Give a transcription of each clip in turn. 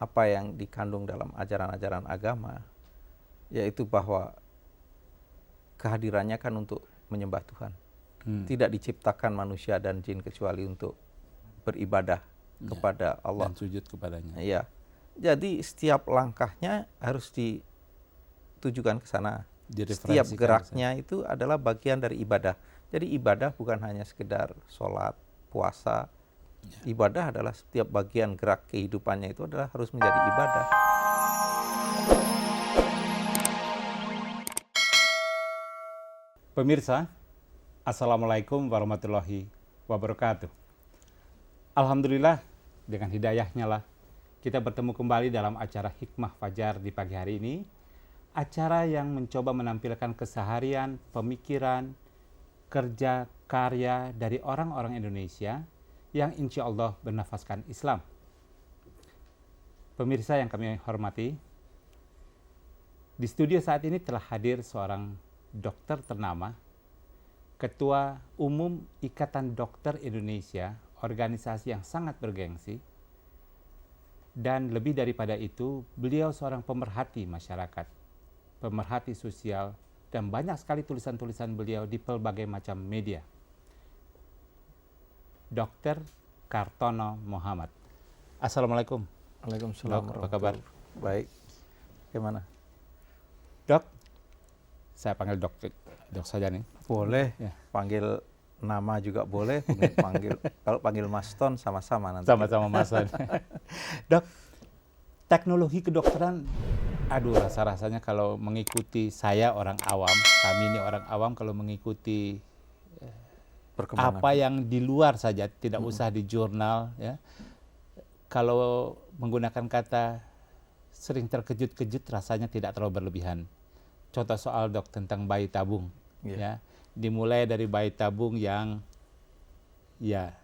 apa yang dikandung dalam ajaran-ajaran agama, yaitu bahwa kehadirannya kan untuk menyembah Tuhan. Tidak diciptakan manusia dan jin kecuali untuk beribadah kepada Allah. Dan sujud kepadanya. Iya. Jadi setiap langkahnya harus ditujukan ke sana. Setiap geraknya itu adalah bagian dari ibadah. Jadi ibadah bukan hanya sekedar sholat, puasa. Ibadah adalah setiap bagian gerak kehidupannya itu adalah harus menjadi ibadah. Pemirsa, Assalamualaikum warahmatullahi wabarakatuh. Alhamdulillah, dengan hidayahnya lah kita bertemu kembali dalam acara Hikmah Fajar di pagi hari ini. Acara yang mencoba menampilkan keseharian, pemikiran, kerja, karya dari orang-orang Indonesia yang insya Allah bernafaskan Islam. Pemirsa yang kami hormati, di studio saat ini telah hadir seorang dokter ternama, Ketua Umum Ikatan Dokter Indonesia, organisasi yang sangat bergengsi, dan lebih daripada itu, beliau seorang pemerhati masyarakat, pemerhati sosial, dan banyak sekali tulisan-tulisan beliau di berbagai macam media. Dr. Kartono Muhammad. Assalamualaikum. Waalaikumsalam. Dok, apa kabar? Baik. Bagaimana? Dok, saya panggil dok saja nih. Boleh. Ya. Panggil nama juga boleh. Kalau panggil Mas Ton sama-sama nanti. Sama-sama Mas Ton. Dok, teknologi kedokteran, aduh rasa-rasanya kalau mengikuti saya orang awam, kami ini orang awam kalau mengikuti apa yang di luar saja, tidak usah di jurnal, ya. Kalau menggunakan kata sering terkejut-kejut, rasanya tidak terlalu berlebihan. Contoh soal dok tentang bayi tabung, ya, dimulai dari bayi tabung yang ya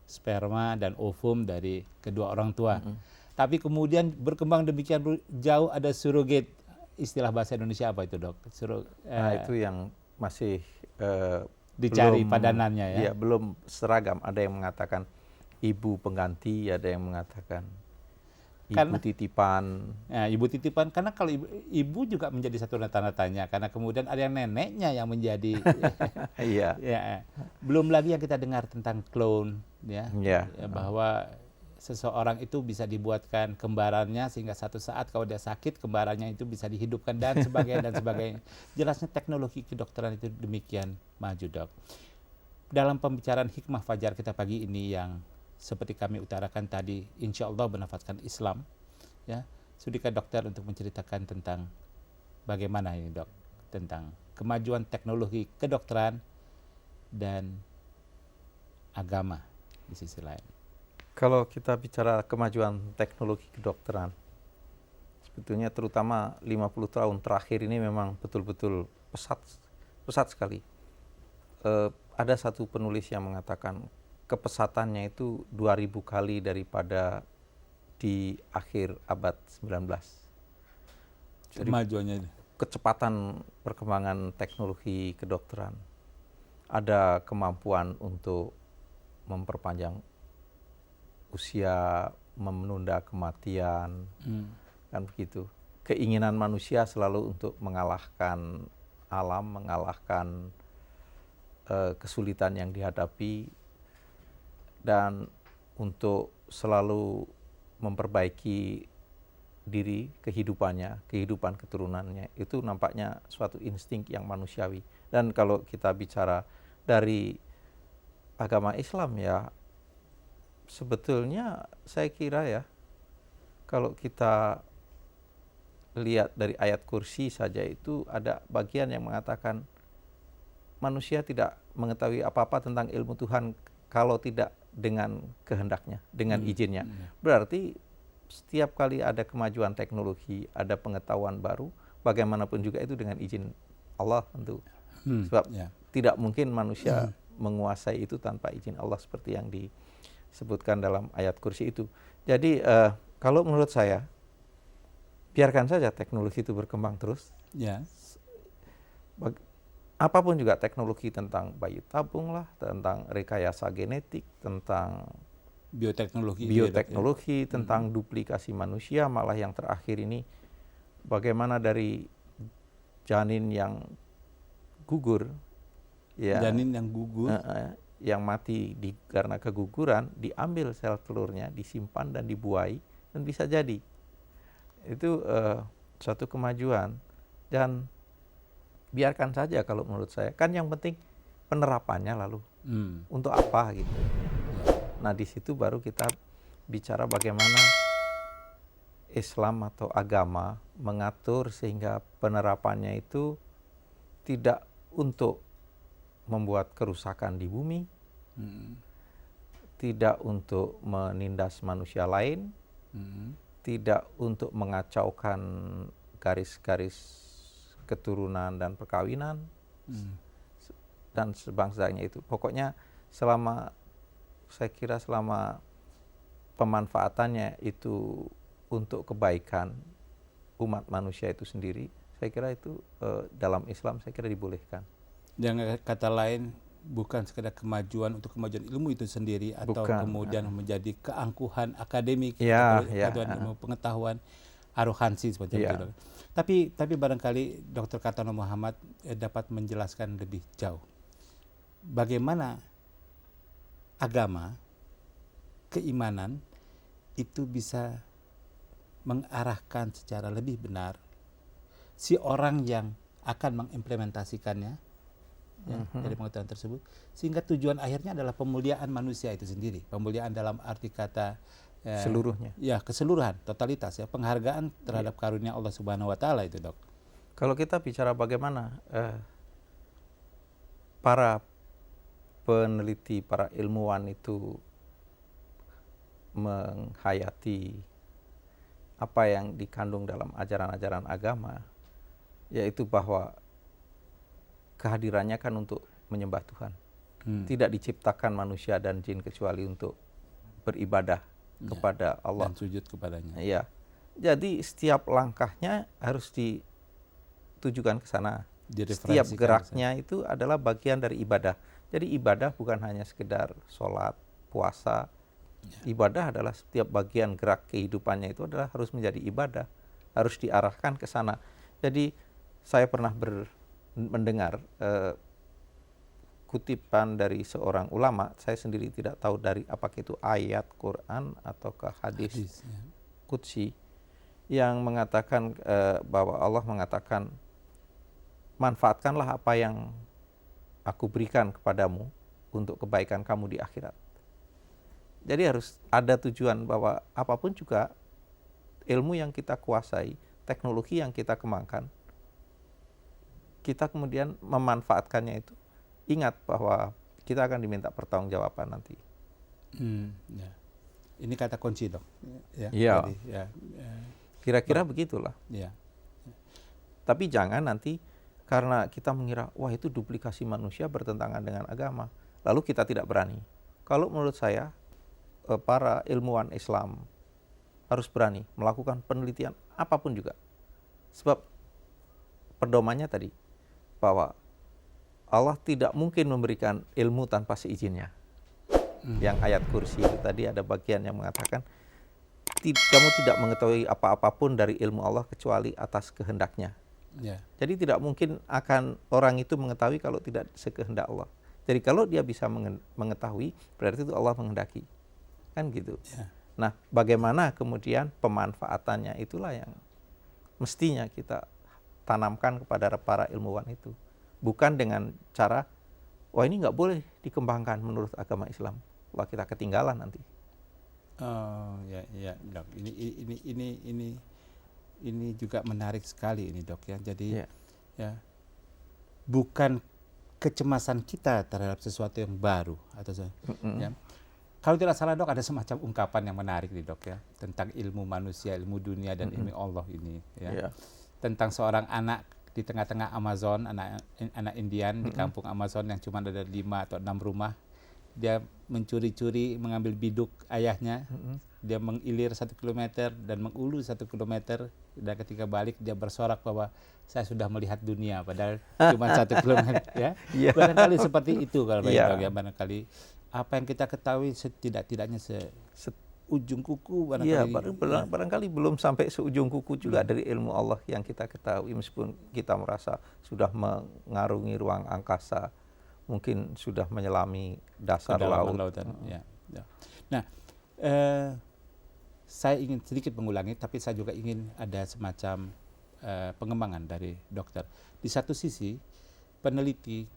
sperma dan ovum dari kedua orang tua. Tapi kemudian berkembang demikian jauh, ada surrogate, istilah bahasa Indonesia apa itu dok? Itu yang masih dicari belum, padanannya ya. Iya, belum seragam. Ada yang mengatakan ibu pengganti, ada yang mengatakan ibu titipan. Ya, ibu titipan, karena kalau ibu juga menjadi satu tanda tanya, karena kemudian ada yang neneknya yang menjadi Iya. Ya, belum lagi yang kita dengar tentang clone, ya, bahwa seseorang itu bisa dibuatkan kembarannya sehingga satu saat kalau dia sakit kembarannya itu bisa dihidupkan dan sebagainya dan sebagainya. Jelasnya teknologi kedokteran itu demikian maju, dok. Dalam pembicaraan Hikmah Fajar kita pagi ini yang seperti kami utarakan tadi, insya Allah bernafaskan Islam, ya. Sudikah dokter untuk menceritakan tentang bagaimana ini dok, tentang kemajuan teknologi kedokteran dan agama di sisi lain. Kalau kita bicara kemajuan teknologi kedokteran, sebetulnya terutama 50 tahun terakhir ini memang betul-betul pesat sekali. Ada satu penulis yang mengatakan kepesatannya itu 2000 kali daripada di akhir abad 19. Jadi kemajuannya itu, kecepatan perkembangan teknologi kedokteran, ada kemampuan untuk memperpanjang usia, menunda kematian, kan begitu. Keinginan manusia selalu untuk mengalahkan alam, mengalahkan kesulitan yang dihadapi, dan untuk selalu memperbaiki diri, kehidupan keturunannya. Itu nampaknya suatu insting yang manusiawi. Dan kalau kita bicara dari agama Islam, ya sebetulnya saya kira ya, kalau kita lihat dari ayat kursi saja itu ada bagian yang mengatakan manusia tidak mengetahui apa-apa tentang ilmu Tuhan kalau tidak dengan kehendaknya, dengan izinnya. Berarti setiap kali ada kemajuan teknologi, ada pengetahuan baru, bagaimanapun juga itu dengan izin Allah tentu. Sebab tidak mungkin manusia menguasai itu tanpa izin Allah seperti yang disebutkan dalam ayat kursi itu. Jadi kalau menurut saya, biarkan saja teknologi itu berkembang terus. Apapun juga teknologi tentang bayi tabung lah, tentang rekayasa genetik, tentang bioteknologi, bioteknologi, tentang duplikasi manusia, malah yang terakhir ini bagaimana dari janin yang gugur, ya, janin yang gugur, yang mati karena keguguran, diambil sel telurnya, disimpan dan dibuai dan bisa jadi. Itu suatu kemajuan, dan biarkan saja kalau menurut saya. Kan yang penting penerapannya lalu. Untuk apa gitu. Nah, di situ baru kita bicara bagaimana Islam atau agama mengatur sehingga penerapannya itu tidak untuk membuat kerusakan di bumi, tidak untuk menindas manusia lain, tidak untuk mengacaukan garis-garis keturunan dan perkawinan, dan sebangsanya itu. Pokoknya saya kira selama pemanfaatannya itu untuk kebaikan umat manusia itu sendiri, saya kira itu dalam Islam saya kira dibolehkan. Dengan kata lain, bukan sekedar kemajuan untuk kemajuan ilmu itu sendiri, atau kemudian menjadi keangkuhan akademik, ilmu pengetahuan, arogansi seperti itu. Tapi barangkali Dr. Kartono Muhammad dapat menjelaskan lebih jauh bagaimana agama, keimanan itu bisa mengarahkan secara lebih benar si orang yang akan mengimplementasikannya dari pengetahuan tersebut, sehingga tujuan akhirnya adalah pemuliaan manusia itu sendiri. Pemuliaan dalam arti kata seluruhnya. Ya, keseluruhan, totalitas, ya, penghargaan terhadap karunia Allah Subhanahu wa taala itu, Dok. Kalau kita bicara bagaimana para peneliti, para ilmuwan itu menghayati apa yang dikandung dalam ajaran-ajaran agama, yaitu bahwa kehadirannya kan untuk menyembah Tuhan. Tidak diciptakan manusia dan jin kecuali untuk beribadah kepada Allah dan sujud kepadanya. Ya. Jadi setiap langkahnya harus ditujukan ke sana. Setiap geraknya itu adalah bagian dari ibadah. Jadi ibadah bukan hanya sekedar sholat, puasa. Ibadah adalah setiap bagian gerak kehidupannya itu adalah harus menjadi ibadah, harus diarahkan ke sana. Jadi saya pernah mendengar kutipan dari seorang ulama, saya sendiri tidak tahu dari apakah itu ayat Quran ataukah hadis qudsi, yang mengatakan bahwa Allah mengatakan, manfaatkanlah apa yang aku berikan kepadamu untuk kebaikan kamu di akhirat. Jadi harus ada tujuan bahwa apapun juga ilmu yang kita kuasai, teknologi yang kita kembangkan, kita kemudian memanfaatkannya itu, ingat bahwa kita akan diminta pertanggungjawaban nanti. Ini kata kunci, Dok. Kira-kira begitulah. Ya. Tapi jangan nanti karena kita mengira, wah itu duplikasi manusia bertentangan dengan agama, lalu kita tidak berani. Kalau menurut saya, para ilmuwan Islam harus berani melakukan penelitian apapun juga. Sebab pedomannya tadi, bahwa Allah tidak mungkin memberikan ilmu tanpa seizinnya. Yang ayat kursi itu tadi ada bagian yang mengatakan, kamu tidak mengetahui apa-apapun dari ilmu Allah kecuali atas kehendaknya. Jadi tidak mungkin akan orang itu mengetahui kalau tidak sekehendak Allah. Jadi kalau dia bisa mengetahui, berarti itu Allah menghendaki. Kan gitu. Nah, bagaimana kemudian pemanfaatannya, itulah yang mestinya kita tanamkan kepada para ilmuwan itu. Bukan dengan cara, wah ini nggak boleh dikembangkan menurut agama Islam. Wah kita ketinggalan nanti. Dok. Ini juga menarik sekali ini, Dok, ya. Jadi bukan kecemasan kita terhadap sesuatu yang baru atau ya. Kalau tidak salah, Dok, ada semacam ungkapan yang menarik nih, Dok, ya, tentang ilmu manusia, ilmu dunia dan ilmu Allah ini, ya. Tentang seorang anak di tengah-tengah Amazon, anak Indian di kampung Amazon yang cuma ada 5 atau 6 rumah. Dia mencuri-curi mengambil biduk ayahnya. Dia mengilir 1 kilometer dan mengulu 1 kilometer, dan ketika balik dia bersorak bahwa saya sudah melihat dunia, padahal cuma 1 kilometer, ya. Barangkali seperti itu kalau ya, barangkali apa yang kita ketahui setidak-tidaknya seujung kuku Iya, barangkali. barangkali belum sampai seujung kuku juga dari ilmu Allah yang kita ketahui, meskipun kita merasa sudah mengarungi ruang angkasa, mungkin sudah menyelami dasar Kedalaman laut. lautan. Ya, ya. Nah, saya ingin sedikit mengulangi, tapi saya juga ingin ada semacam pengembangan dari dokter. Di satu sisi, peneliti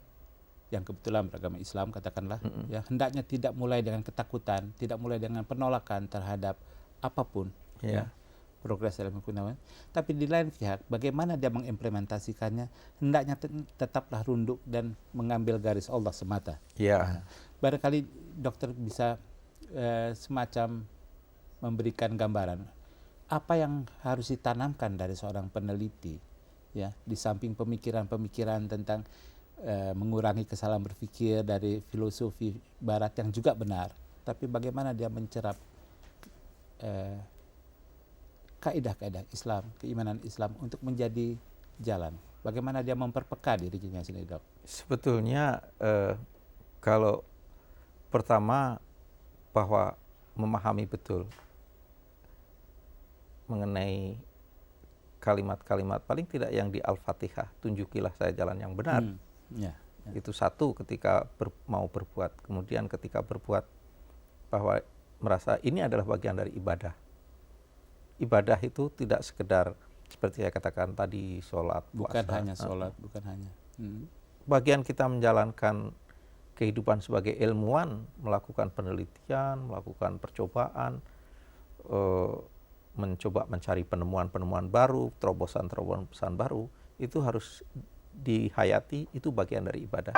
yang kebetulan beragama Islam katakanlah, ya hendaknya tidak mulai dengan ketakutan, tidak mulai dengan penolakan terhadap apapun, ya, progres dalam pengetahuan. Tapi di lain pihak, bagaimana dia mengimplementasikannya, hendaknya tetaplah runduk dan mengambil garis Allah semata. Ya. Barangkali dokter bisa semacam memberikan gambaran apa yang harus ditanamkan dari seorang peneliti, ya, di samping pemikiran-pemikiran tentang mengurangi kesalahan berpikir dari filosofi Barat yang juga benar, tapi bagaimana dia mencerap kaidah-kaidah Islam, keimanan Islam untuk menjadi jalan. Bagaimana dia memperpeka dirinya sendiri, Dok? Sebetulnya kalau pertama bahwa memahami betul mengenai kalimat-kalimat paling tidak yang di Al-Fatihah, tunjukilah saya jalan yang benar. Ya. Itu satu ketika mau berbuat. Kemudian ketika berbuat bahwa merasa ini adalah bagian dari ibadah. Ibadah itu tidak sekedar seperti saya katakan tadi sholat, bukan puasa. hanya sholat, bukan hanya. Bagian kita menjalankan kehidupan sebagai ilmuwan, melakukan penelitian, melakukan percobaan, mencoba mencari penemuan-penemuan baru, terobosan-terobosan baru, itu harus dihayati, itu bagian dari ibadah.